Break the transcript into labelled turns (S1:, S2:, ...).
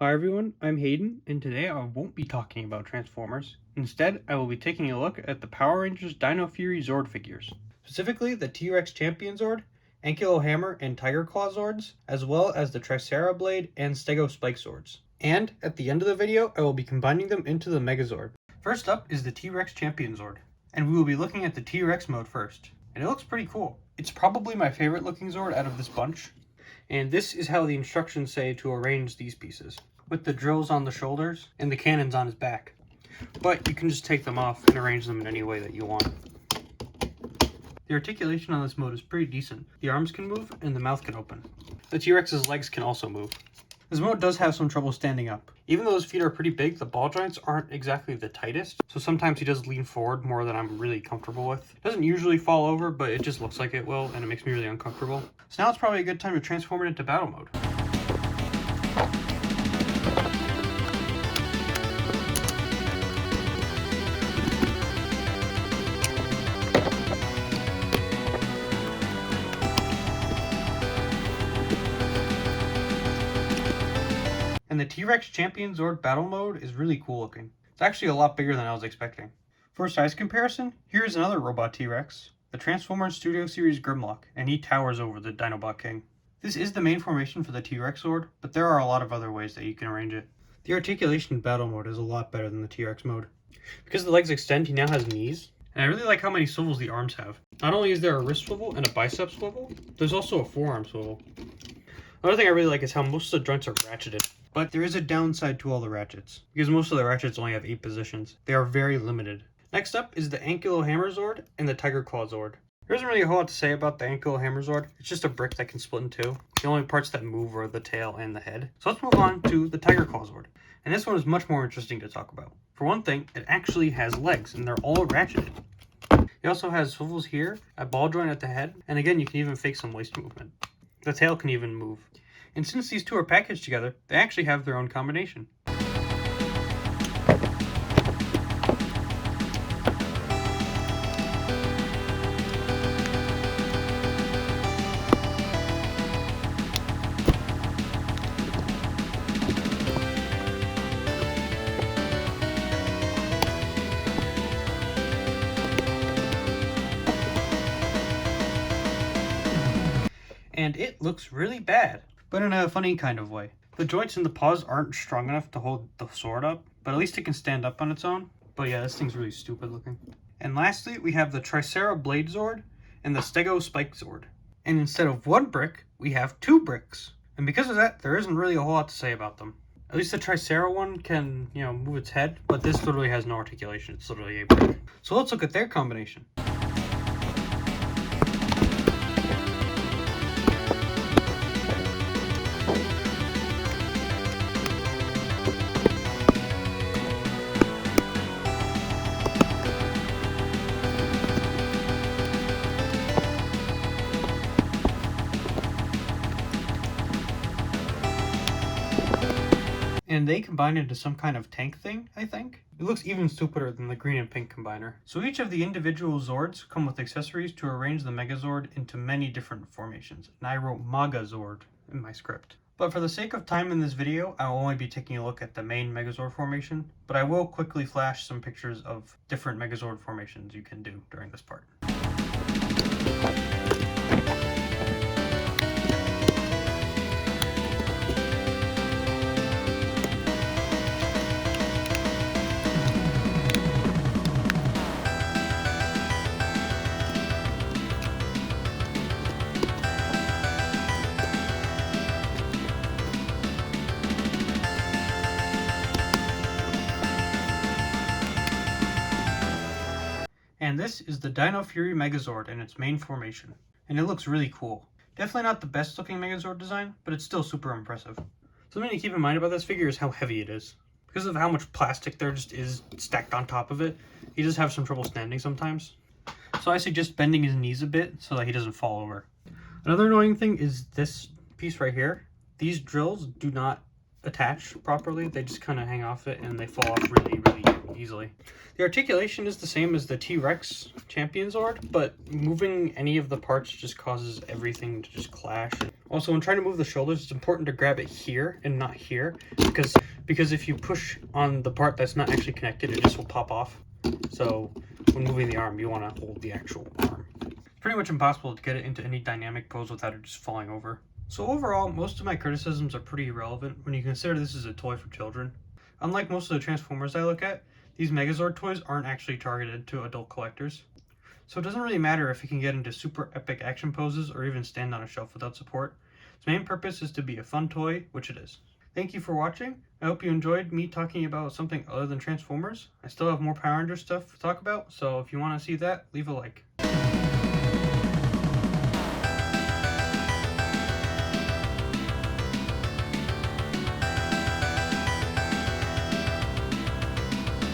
S1: Hi everyone, I'm Hayden, and today I won't be talking about Transformers. Instead, I will be taking a look at the Power Rangers Dino Fury Zord figures. Specifically, the TRex Champion Zord, Ankylo Hammer and Tiger Claw Zords, as well as the Tricera Blade and Stego Spike Zords. And, at the end of the video, I will be combining them into the Megazord. First up is the TRex Champion Zord, and we will be looking at the T-Rex mode first. And it looks pretty cool. It's probably my favorite looking Zord out of this bunch. And this is how the instructions say to arrange these pieces, with the drills on the shoulders and the cannons on his back. But you can just take them off and arrange them in any way that you want. The articulation on this mode is pretty decent. The arms can move and the mouth can open. The T-Rex's legs can also move. This mode does have some trouble standing up. Even though his feet are pretty big, the ball joints aren't exactly the tightest, so sometimes he does lean forward more than I'm really comfortable with. It doesn't usually fall over, but it just looks like it will, and it makes me really uncomfortable. So now it's probably a good time to transform it into battle mode. And the T-Rex Champion Zord battle mode is really cool looking. It's actually a lot bigger than I was expecting. For a size comparison, here's another robot T-Rex, the Transformers Studio Series Grimlock, and he towers over the Dinobot King. This is the main formation for the T-Rex Zord, but there are a lot of other ways that you can arrange it. The articulation battle mode is a lot better than the T-Rex mode. Because the legs extend, he now has knees, and I really like how many swivels the arms have. Not only is there a wrist swivel and a bicep swivel, there's also a forearm swivel. Another thing I really like is how most of the joints are ratcheted. But there is a downside to all the ratchets, because most of the ratchets only have 8 positions. They are very limited. Next up is the Ankylo Hammer Zord and the Tiger Claw Zord. There isn't really a whole lot to say about the Ankylo Hammer Zord. It's just a brick that can split in two. The only parts that move are the tail and the head. So let's move on to the Tiger Claw Zord. And this one is much more interesting to talk about. For one thing, it actually has legs, and they're all ratcheted. It also has swivels here, a ball joint at the head, and again you can even fake some waist movement. The tail can even move. And since these two are packaged together, they actually have their own combination. And it looks really bad, but in a funny kind of way. The joints in the paws aren't strong enough to hold the sword up, but at least it can stand up on its own. But yeah, this thing's really stupid looking. And lastly, we have the Tricera Blade Zord and the Stego Spike Zord. And instead of one brick, we have 2 bricks. And because of that, there isn't really a whole lot to say about them. At least the Tricera one can, move its head, but this literally has no articulation. It's literally a brick. So let's look at their combination. And they combine into some kind of tank thing, I think. It looks even stupider than the green and pink combiner. So each of the individual Zords come with accessories to arrange the Megazord into many different formations. And I wrote Magazord in my script. But for the sake of time in this video, I will only be taking a look at the main Megazord formation, but I will quickly flash some pictures of different Megazord formations you can do during this part. And this is the Dino Fury Megazord in its main formation. And it looks really cool. Definitely not the best looking Megazord design, but it's still super impressive. Something to keep in mind about this figure is how heavy it is. Because of how much plastic there just is stacked on top of it, he does have some trouble standing sometimes. So I suggest bending his knees a bit so that he doesn't fall over. Another annoying thing is this piece right here. These drills do not attach properly. They just kind of hang off it and they fall off really, really easily. The articulation is the same as the TRex Champion Zord, but moving any of the parts just causes everything to just clash. Also, when trying to move the shoulders, it's important to grab it here and not here, because if you push on the part that's not actually connected, it just will pop off. So when moving the arm, you want to hold the actual arm. It's pretty much impossible to get it into any dynamic pose without it just falling over. So overall, most of my criticisms are pretty irrelevant when you consider this is a toy for children. Unlike most of the Transformers I look at, these Megazord toys aren't actually targeted to adult collectors. So it doesn't really matter if it can get into super epic action poses or even stand on a shelf without support. Its main purpose is to be a fun toy, which it is. Thank you for watching. I hope you enjoyed me talking about something other than Transformers. I still have more Power Rangers stuff to talk about, so if you want to see that, leave a like.